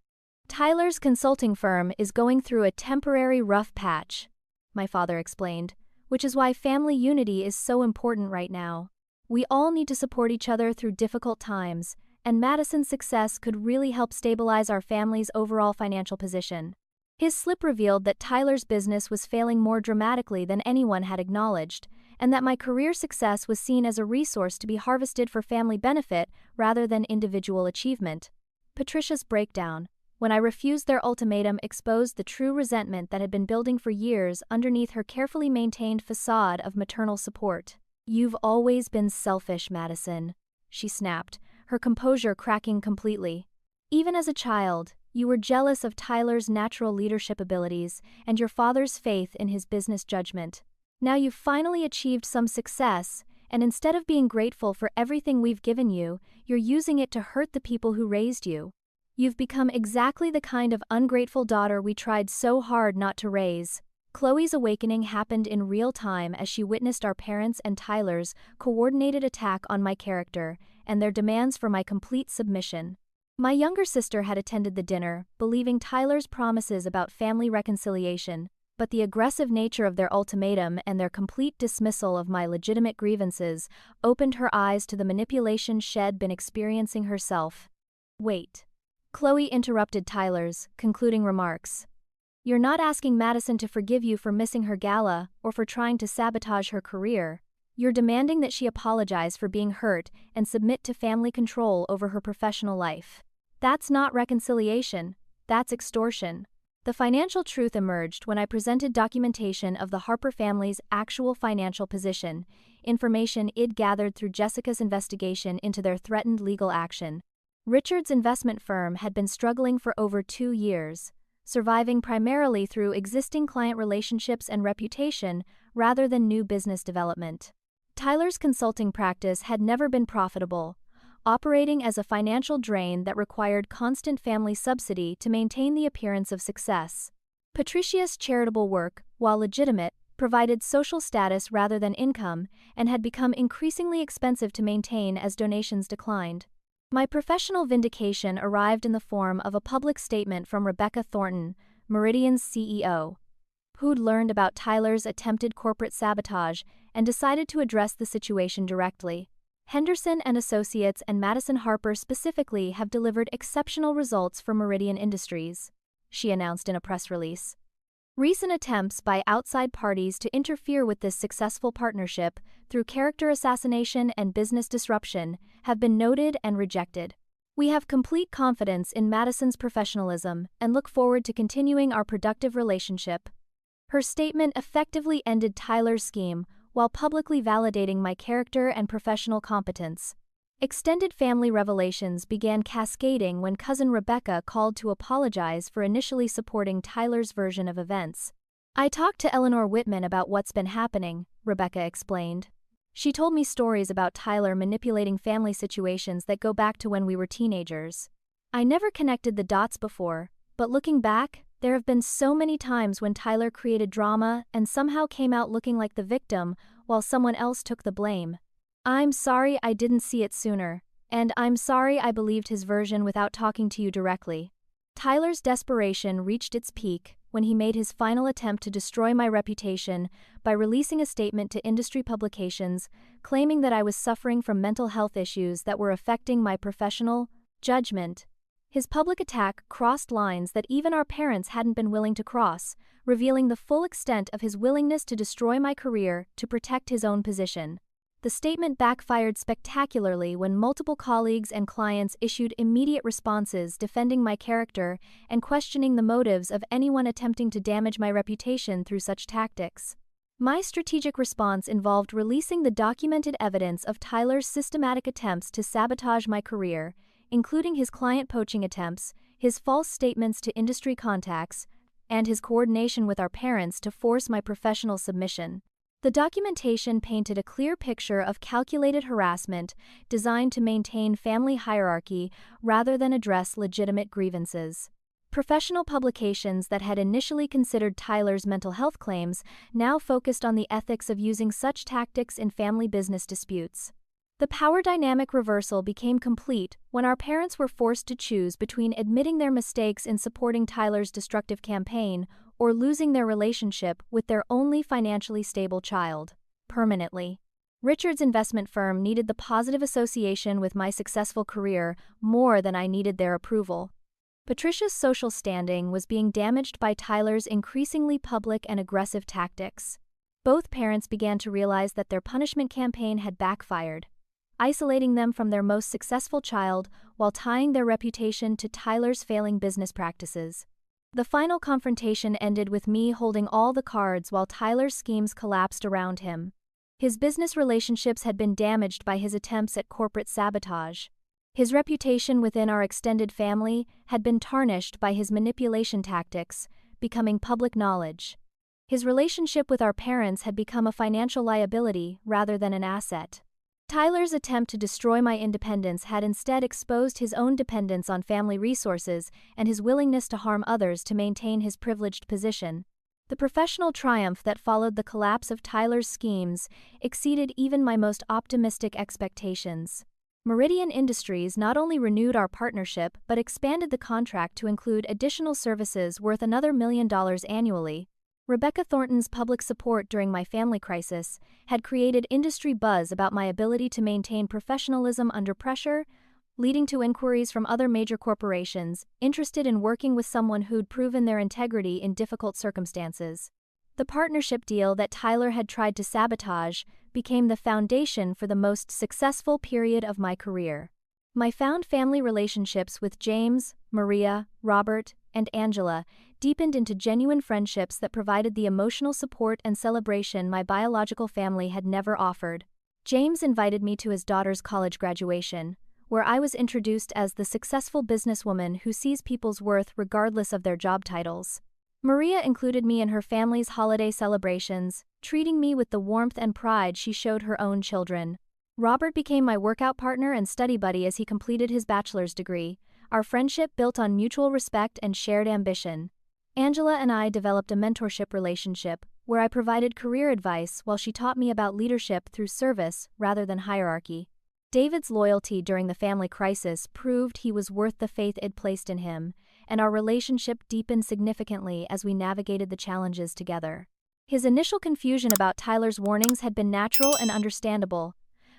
Speaker 1: Tyler's consulting firm is going through a temporary rough patch, my father explained, which is why family unity is so important right now. We all need to support each other through difficult times, and Madison's success could really help stabilize our family's overall financial position. His slip revealed that Tyler's business was failing more dramatically than anyone had acknowledged, and that my career success was seen as a resource to be harvested for family benefit rather than individual achievement. Patricia's breakdown, when I refused their ultimatum, exposed the true resentment that had been building for years underneath her carefully maintained facade of maternal support. "You've always been selfish, Madison," she snapped, her composure cracking completely. "Even as a child, you were jealous of Tyler's natural leadership abilities and your father's faith in his business judgment. Now you've finally achieved some success, and instead of being grateful for everything we've given you, you're using it to hurt the people who raised you. You've become exactly the kind of ungrateful daughter we tried so hard not to raise." Chloe's awakening happened in real time as she witnessed our parents' and Tyler's coordinated attack on my character and their demands for my complete submission. My younger sister had attended the dinner, believing Tyler's promises about family reconciliation, but the aggressive nature of their ultimatum and their complete dismissal of my legitimate grievances opened her eyes to the manipulation she'd been experiencing herself. "Wait." Chloe interrupted Tyler's concluding remarks. "You're not asking Madison to forgive you for missing her gala or for trying to sabotage her career. You're demanding that she apologize for being hurt and submit to family control over her professional life. That's not reconciliation, that's extortion." The financial truth emerged when I presented documentation of the Harper family's actual financial position, information I'd gathered through Jessica's investigation into their threatened legal action. Richard's investment firm had been struggling for over 2 years, surviving primarily through existing client relationships and reputation rather than new business development. Tyler's consulting practice had never been profitable, operating as a financial drain that required constant family subsidy to maintain the appearance of success. Patricia's charitable work, while legitimate, provided social status rather than income, and had become increasingly expensive to maintain as donations declined. My professional vindication arrived in the form of a public statement from Rebecca Thornton, Meridian's CEO, who'd learned about Tyler's attempted corporate sabotage and decided to address the situation directly. Henderson and Associates and Madison Harper specifically have delivered exceptional results for Meridian Industries, she announced in a press release. Recent attempts by outside parties to interfere with this successful partnership through character assassination and business disruption have been noted and rejected. We have complete confidence in Madison's professionalism and look forward to continuing our productive relationship. Her statement effectively ended Tyler's scheme while publicly validating my character and professional competence. Extended family revelations began cascading when cousin Rebecca called to apologize for initially supporting Tyler's version of events. "I talked to Eleanor Whitman about what's been happening," Rebecca explained. "She told me stories about Tyler manipulating family situations that go back to when we were teenagers. I never connected the dots before, but looking back, there have been so many times when Tyler created drama and somehow came out looking like the victim while someone else took the blame. I'm sorry I didn't see it sooner, and I'm sorry I believed his version without talking to you directly." Tyler's desperation reached its peak when he made his final attempt to destroy my reputation by releasing a statement to industry publications claiming that I was suffering from mental health issues that were affecting my professional judgment. His public attack crossed lines that even our parents hadn't been willing to cross, revealing the full extent of his willingness to destroy my career to protect his own position. The statement backfired spectacularly when multiple colleagues and clients issued immediate responses defending my character and questioning the motives of anyone attempting to damage my reputation through such tactics. My strategic response involved releasing the documented evidence of Tyler's systematic attempts to sabotage my career, including his client poaching attempts, his false statements to industry contacts, and his coordination with our parents to force my professional submission. The documentation painted a clear picture of calculated harassment designed to maintain family hierarchy rather than address legitimate grievances. Professional publications that had initially considered Tyler's mental health claims now focused on the ethics of using such tactics in family business disputes. The power dynamic reversal became complete when our parents were forced to choose between admitting their mistakes in supporting Tyler's destructive campaign or losing their relationship with their only financially stable child permanently. Richard's investment firm needed the positive association with my successful career more than I needed their approval. Patricia's social standing was being damaged by Tyler's increasingly public and aggressive tactics. Both parents began to realize that their punishment campaign had backfired, isolating them from their most successful child while tying their reputation to Tyler's failing business practices. The final confrontation ended with me holding all the cards while Tyler's schemes collapsed around him. His business relationships had been damaged by his attempts at corporate sabotage. His reputation within our extended family had been tarnished by his manipulation tactics, becoming public knowledge. His relationship with our parents had become a financial liability rather than an asset. Tyler's attempt to destroy my independence had instead exposed his own dependence on family resources and his willingness to harm others to maintain his privileged position. The professional triumph that followed the collapse of Tyler's schemes exceeded even my most optimistic expectations. Meridian Industries not only renewed our partnership but expanded the contract to include additional services worth another $1 million annually. Rebecca Thornton's public support during my family crisis had created industry buzz about my ability to maintain professionalism under pressure, leading to inquiries from other major corporations interested in working with someone who'd proven their integrity in difficult circumstances. The partnership deal that Tyler had tried to sabotage became the foundation for the most successful period of my career. My found family relationships with James, Maria, Robert, and Angela deepened into genuine friendships that provided the emotional support and celebration my biological family had never offered. James invited me to his daughter's college graduation, where I was introduced as the successful businesswoman who sees people's worth regardless of their job titles. Maria included me in her family's holiday celebrations, treating me with the warmth and pride she showed her own children. Robert became my workout partner and study buddy as he completed his bachelor's degree, our friendship built on mutual respect and shared ambition. Angela and I developed a mentorship relationship, where I provided career advice while she taught me about leadership through service rather than hierarchy. David's loyalty during the family crisis proved he was worth the faith it placed in him, and our relationship deepened significantly as we navigated the challenges together. His initial confusion about Tyler's warnings had been natural and understandable,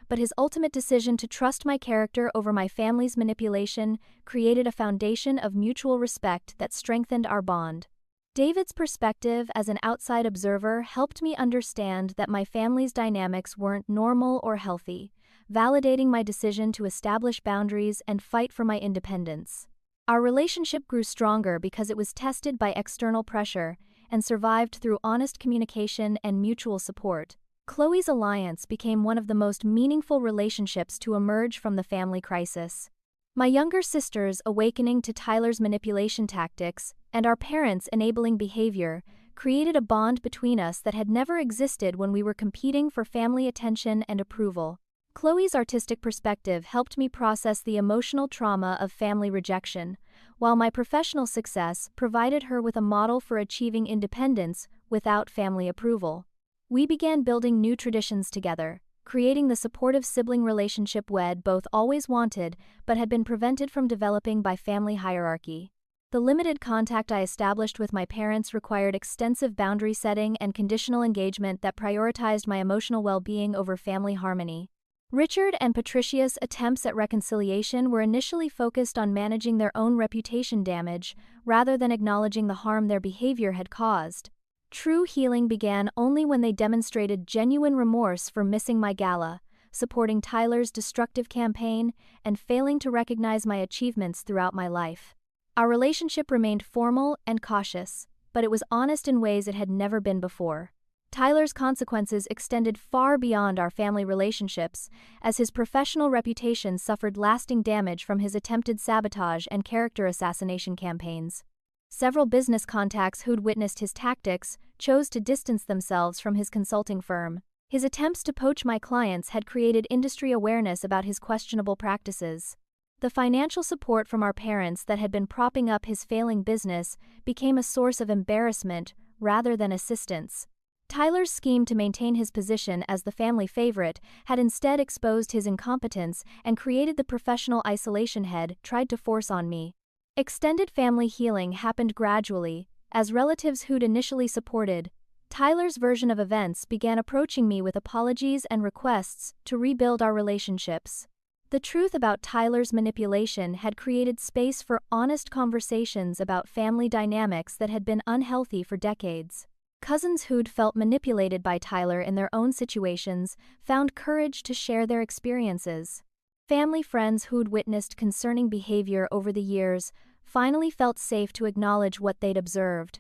Speaker 1: but his ultimate decision to trust my character over my family's manipulation created a foundation of mutual respect that strengthened our bond. David's perspective as an outside observer helped me understand that my family's dynamics weren't normal or healthy, validating my decision to establish boundaries and fight for my independence. Our relationship grew stronger because it was tested by external pressure and survived through honest communication and mutual support. Chloe's alliance became one of the most meaningful relationships to emerge from the family crisis. My younger sister's awakening to Tyler's manipulation tactics and our parents' enabling behavior created a bond between us that had never existed when we were competing for family attention and approval. Chloe's artistic perspective helped me process the emotional trauma of family rejection, while my professional success provided her with a model for achieving independence without family approval. We began building new traditions together, creating the supportive sibling relationship we'd both always wanted but had been prevented from developing by family hierarchy. The limited contact I established with my parents required extensive boundary setting and conditional engagement that prioritized my emotional well-being over family harmony. Richard and Patricia's attempts at reconciliation were initially focused on managing their own reputation damage rather than acknowledging the harm their behavior had caused. True healing began only when they demonstrated genuine remorse for missing my gala, supporting Tyler's destructive campaign, and failing to recognize my achievements throughout my life. Our relationship remained formal and cautious, but it was honest in ways it had never been before. Tyler's consequences extended far beyond our family relationships, as his professional reputation suffered lasting damage from his attempted sabotage and character assassination campaigns. Several business contacts who'd witnessed his tactics chose to distance themselves from his consulting firm. His attempts to poach my clients had created industry awareness about his questionable practices. The financial support from our parents that had been propping up his failing business became a source of embarrassment rather than assistance. Tyler's scheme to maintain his position as the family favorite had instead exposed his incompetence and created the professional isolation he'd tried to force on me. Extended family healing happened gradually, as relatives who'd initially supported Tyler's version of events began approaching me with apologies and requests to rebuild our relationships. The truth about Tyler's manipulation had created space for honest conversations about family dynamics that had been unhealthy for decades. Cousins who'd felt manipulated by Tyler in their own situations found courage to share their experiences. Family friends who'd witnessed concerning behavior over the years finally felt safe to acknowledge what they'd observed.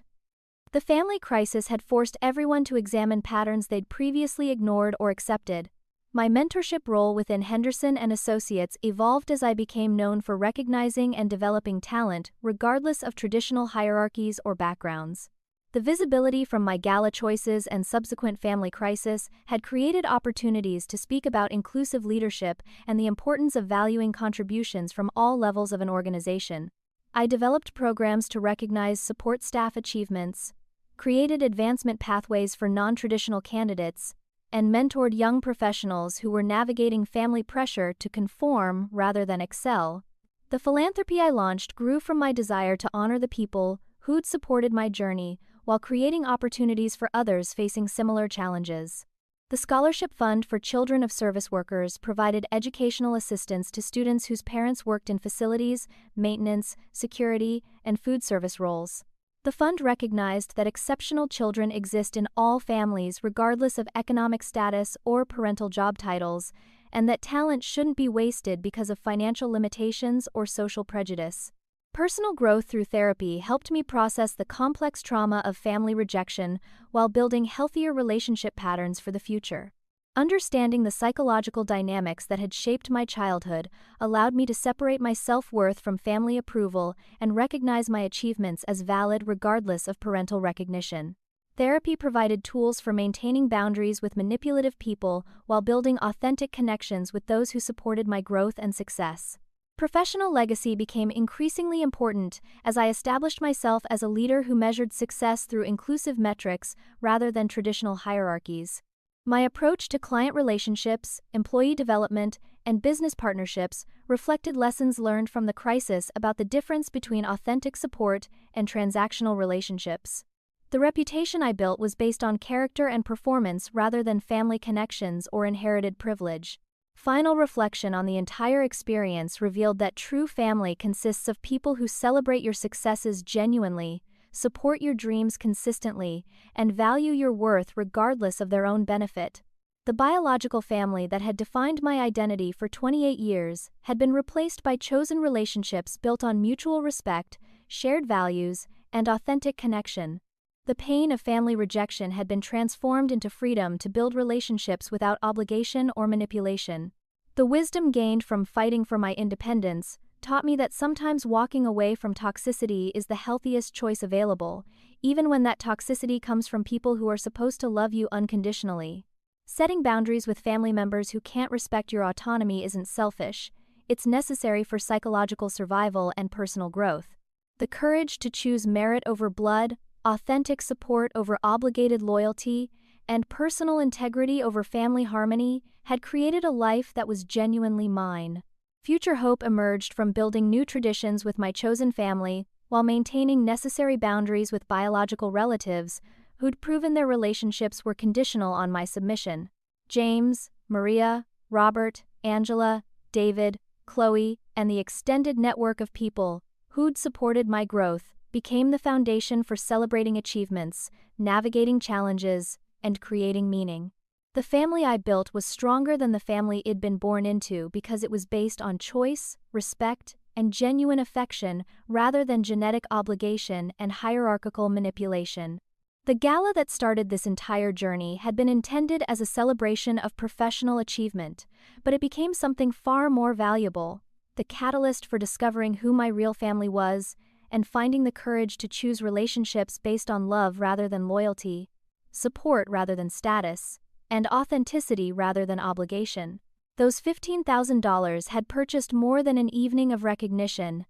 Speaker 1: The family crisis had forced everyone to examine patterns they'd previously ignored or accepted. My mentorship role within Henderson and Associates evolved as I became known for recognizing and developing talent regardless of traditional hierarchies or backgrounds. The visibility from my gala choices and subsequent family crisis had created opportunities to speak about inclusive leadership and the importance of valuing contributions from all levels of an organization. I developed programs to recognize support staff achievements, created advancement pathways for non-traditional candidates, and mentored young professionals who were navigating family pressure to conform rather than excel. The philanthropy I launched grew from my desire to honor the people who'd supported my journey while creating opportunities for others facing similar challenges. The Scholarship Fund for Children of Service Workers provided educational assistance to students whose parents worked in facilities, maintenance, security, and food service roles. The fund recognized that exceptional children exist in all families regardless of economic status or parental job titles, and that talent shouldn't be wasted because of financial limitations or social prejudice. Personal growth through therapy helped me process the complex trauma of family rejection while building healthier relationship patterns for the future. Understanding the psychological dynamics that had shaped my childhood allowed me to separate my self-worth from family approval and recognize my achievements as valid regardless of parental recognition. Therapy provided tools for maintaining boundaries with manipulative people while building authentic connections with those who supported my growth and success. Professional legacy became increasingly important as I established myself as a leader who measured success through inclusive metrics rather than traditional hierarchies. My approach to client relationships, employee development, and business partnerships reflected lessons learned from the crisis about the difference between authentic support and transactional relationships. The reputation I built was based on character and performance rather than family connections or inherited privilege. Final reflection on the entire experience revealed that true family consists of people who celebrate your successes genuinely, support your dreams consistently, and value your worth regardless of their own benefit. The biological family that had defined my identity for 28 years had been replaced by chosen relationships built on mutual respect, shared values, and authentic connection. The pain of family rejection had been transformed into freedom to build relationships without obligation or manipulation. The wisdom gained from fighting for my independence taught me that sometimes walking away from toxicity is the healthiest choice available, even when that toxicity comes from people who are supposed to love you unconditionally. Setting boundaries with family members who can't respect your autonomy isn't selfish, it's necessary for psychological survival and personal growth. The courage to choose merit over blood, authentic support over obligated loyalty, and personal integrity over family harmony had created a life that was genuinely mine. Future hope emerged from building new traditions with my chosen family while maintaining necessary boundaries with biological relatives who'd proven their relationships were conditional on my submission. James, Maria, Robert, Angela, David, Chloe, and the extended network of people who'd supported my growth became the foundation for celebrating achievements, navigating challenges, and creating meaning. The family I built was stronger than the family I'd been born into because it was based on choice, respect, and genuine affection rather than genetic obligation and hierarchical manipulation. The gala that started this entire journey had been intended as a celebration of professional achievement, but it became something far more valuable, the catalyst for discovering who my real family was and finding the courage to choose relationships based on love rather than loyalty, support rather than status, and authenticity rather than obligation. Those $15,000 had purchased more than an evening of recognition.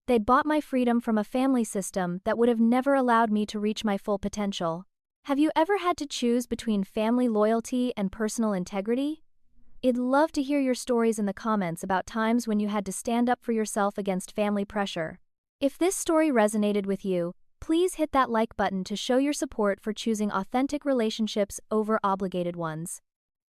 Speaker 1: They'd bought my freedom from a family system that would have never allowed me to reach my full potential. Have you ever had to choose between family loyalty and personal integrity? I'd love to hear your stories in the comments about times when you had to stand up for yourself against family pressure. If this story resonated with you, please hit that like button to show your support for choosing authentic relationships over obligated ones.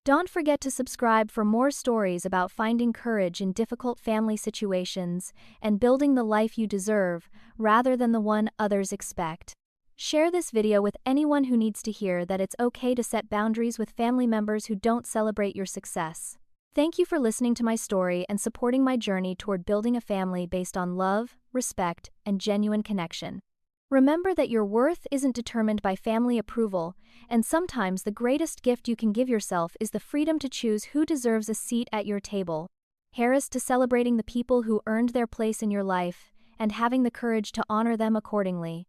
Speaker 1: Don't forget to subscribe for more stories about finding courage in difficult family situations and building the life you deserve rather than the one others expect. Share this video with anyone who needs to hear that it's okay to set boundaries with family members who don't celebrate your success. Thank you for listening to my story and supporting my journey toward building a family based on love, respect, and genuine connection. Remember that your worth isn't determined by family approval, and sometimes the greatest gift you can give yourself is the freedom to choose who deserves a seat at your table. Here's to celebrating the people who earned their place in your life and having the courage to honor them accordingly.